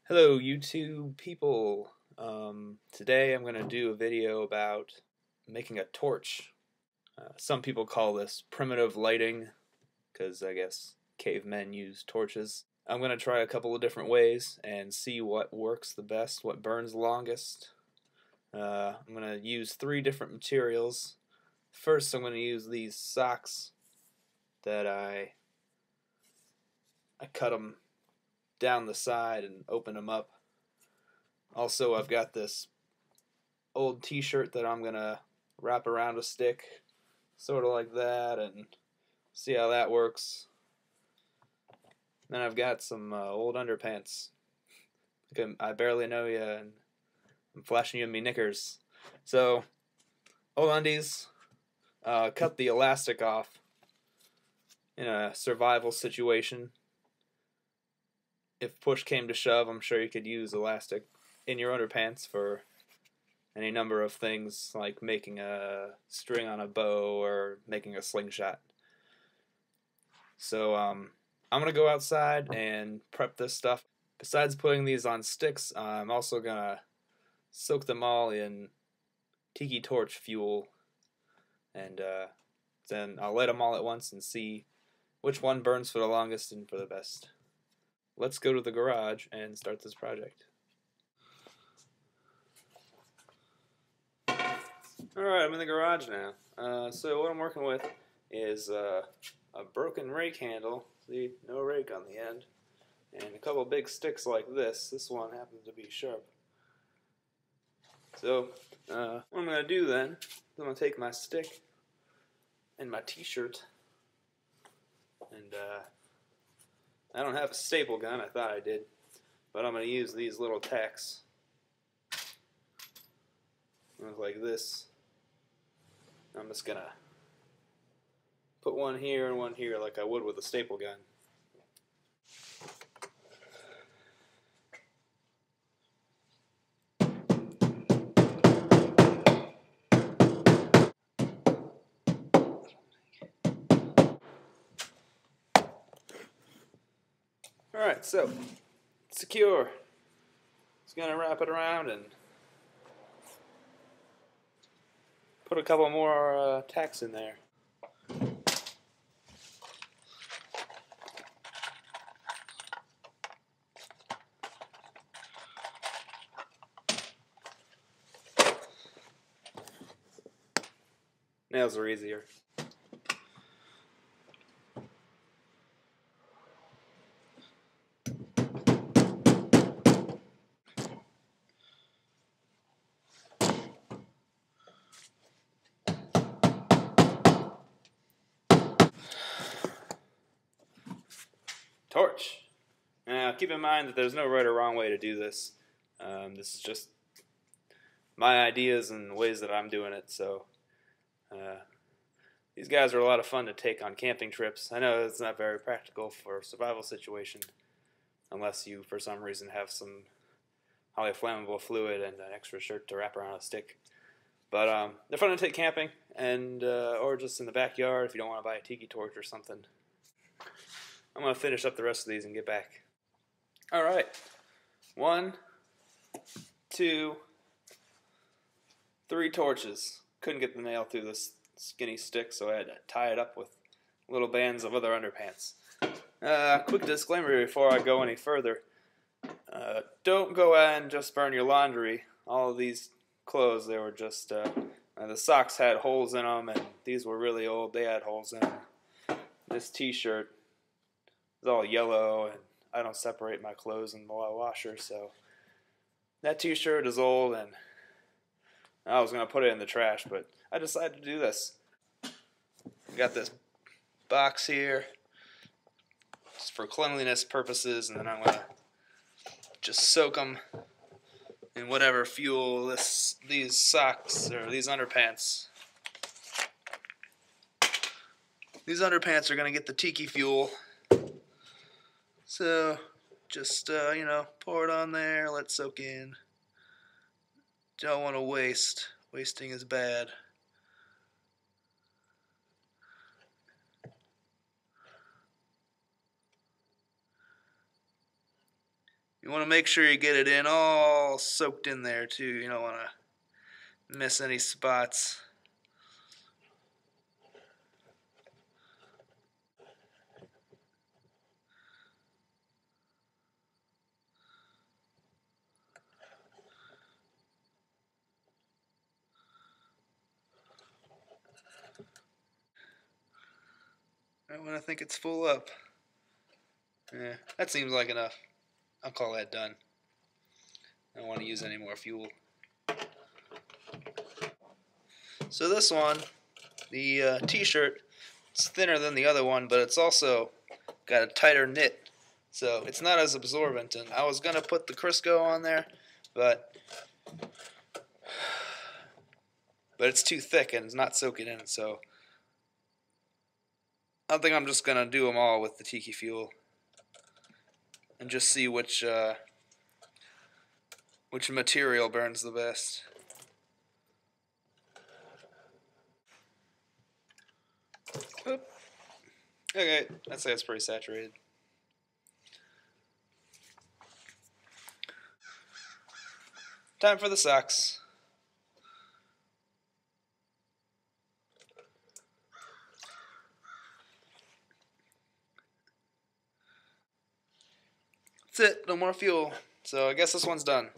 Hello YouTube people. Today I'm going to do a video about making a torch. Some people call this primitive lighting because I guess cavemen used torches. I'm going to try a couple of different ways and see what works the best, what burns longest. I'm going to use 3 different materials. First I'm going to use these socks that I cut them down the side and open them up. Also, I've got this old t-shirt that I'm gonna wrap around a stick, sort of like that, and see how that works. Then I've got some old underpants. I barely know you, and I'm flashing you in me knickers. So, old undies, cut the elastic off in a survival situation. If push came to shove, I'm sure you could use elastic in your underpants for any number of things, like making a string on a bow or making a slingshot. So I'm gonna go outside and prep this stuff. Besides putting these on sticks, I'm also gonna soak them all in tiki torch fuel, and then I'll light them all at once and see which one burns for the longest and for the best. Let's go to the garage and start this project. Alright, I'm in the garage now. So what I'm working with is a broken rake handle, see, no rake on the end, and a couple big sticks like this. This one happens to be sharp. So what I'm going to do then is I'm going to take my stick and my t-shirt, and I don't have a staple gun, I thought I did, but I'm going to use these little tacks. Like this. I'm just gonna put one here and one here like I would with a staple gun. Alright, so secure. Just gonna wrap it around and put a couple more tacks in there. Nails are easier. Torch. Now keep in mind that there's no right or wrong way to do this. This is just my ideas and the ways that I'm doing it. So these guys are a lot of fun to take on camping trips. I know it's not very practical for a survival situation unless you for some reason have some highly flammable fluid and an extra shirt to wrap around a stick. But they're fun to take camping and or just in the backyard if you don't want to buy a tiki torch or something. I'm going to finish up the rest of these and get back. Alright. 1, 2, 3 torches. Couldn't get the nail through this skinny stick, so I had to tie it up with little bands of other underpants. Quick disclaimer before I go any further. Don't go out and just burn your laundry. All of these clothes, they were just, the socks had holes in them, and these were really old, they had holes in them. This t-shirt is all yellow, and I don't separate my clothes in the washer, so that t-shirt is old, and I was going to put it in the trash, but I decided to do this. Got this box here just for cleanliness purposes, and then I'm going to just soak them in whatever fuel these socks or these underpants. These underpants are going to get the tiki fuel. So just, you know, pour it on there, let it soak in. Don't want to waste. Wasting is bad. You You want to make sure you get it in all soaked in there too. You don't want to miss any spots. Right when I think it's full up. Yeah, that seems like enough. I'll call that done. I don't want to use any more fuel. So this one, the t-shirt, it's thinner than the other one, but it's also got a tighter knit. So it's not as absorbent. And I was going to put the Crisco on there, but it's too thick and it's not soaking in. So I think I'm just going to do them all with the tiki fuel and just see which material burns the best. Oop. Okay, I'd say it's pretty saturated. Time for the socks. That's it, no more fuel. So I guess this one's done.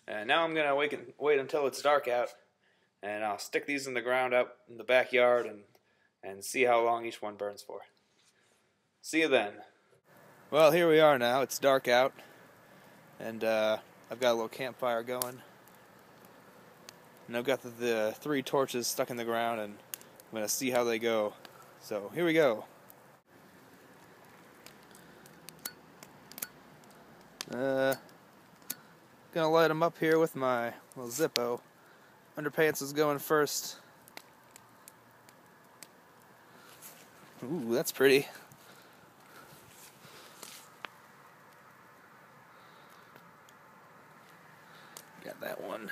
And now I'm going to wait until it's dark out, and I'll stick these in the ground out in the backyard and see how long each one burns for. See you then. Well, here we are now. It's dark out, and I've got a little campfire going. And I've got the 3 torches stuck in the ground, and I'm going to see how they go. So here we go. Gonna light them up here with my little Zippo. Underpants is going first. Ooh, that's pretty. Got that one.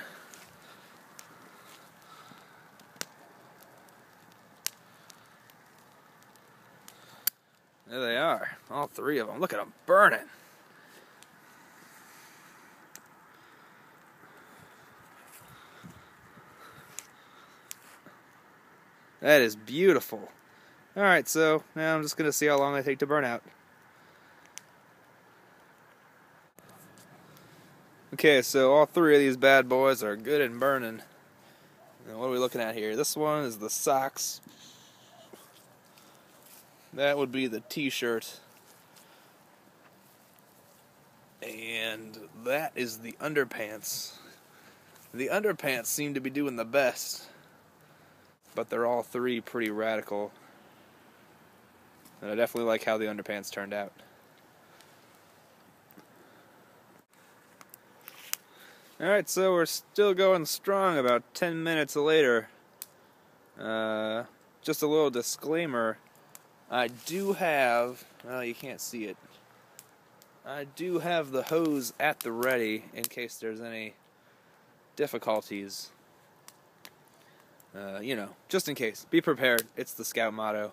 There they are, all 3 of them. Look at them burning. That is beautiful. Alright, so now I'm just going to see how long they take to burn out. Okay, so all 3 of these bad boys are good and burning. And what are we looking at here? This one is the socks. That would be the t-shirt. And that is the underpants. The underpants seem to be doing the best. But they're all 3 pretty radical. And I definitely like how the underpants turned out. Alright, so we're still going strong about 10 minutes later. Just a little disclaimer. I do have, well, you can't see it. I do have the hose at the ready in case there's any difficulties. You know, just in case. Be prepared. It's the Scout motto.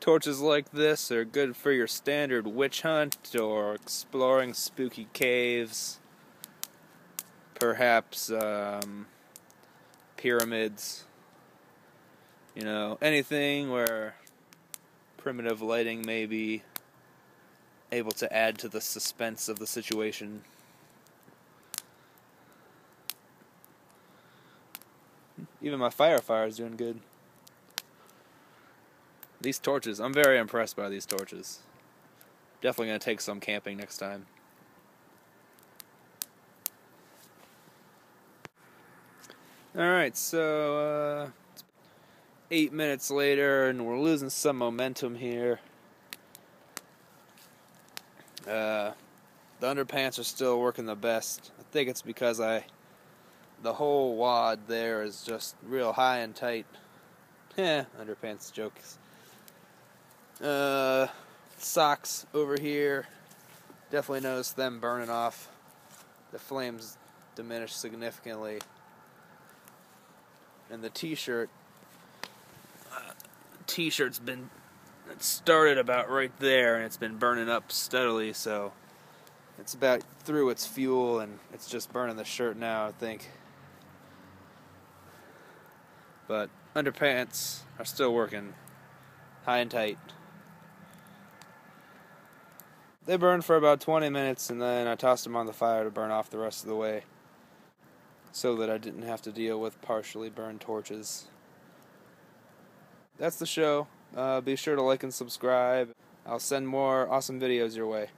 Torches like this are good for your standard witch hunt or exploring spooky caves. Perhaps pyramids. You know, anything where primitive lighting may be able to add to the suspense of the situation. Even my fire is doing good. These torches, I'm very impressed by these torches. Definitely going to take some camping next time. Alright, so 8 minutes later, and we're losing some momentum here. The underpants are still working the best. I think it's because the whole wad there is just real high and tight. Underpants jokes. Socks over here. Definitely noticed them burning off. The flames diminished significantly. And the t-shirt's been, it started about right there, and it's been burning up steadily, so it's about through its fuel, and it's just burning the shirt now, I think. But underpants are still working high and tight. They burned for about 20 minutes, and then I tossed them on the fire to burn off the rest of the way, so that I didn't have to deal with partially burned torches. That's the show. Be sure to like and subscribe. I'll send more awesome videos your way.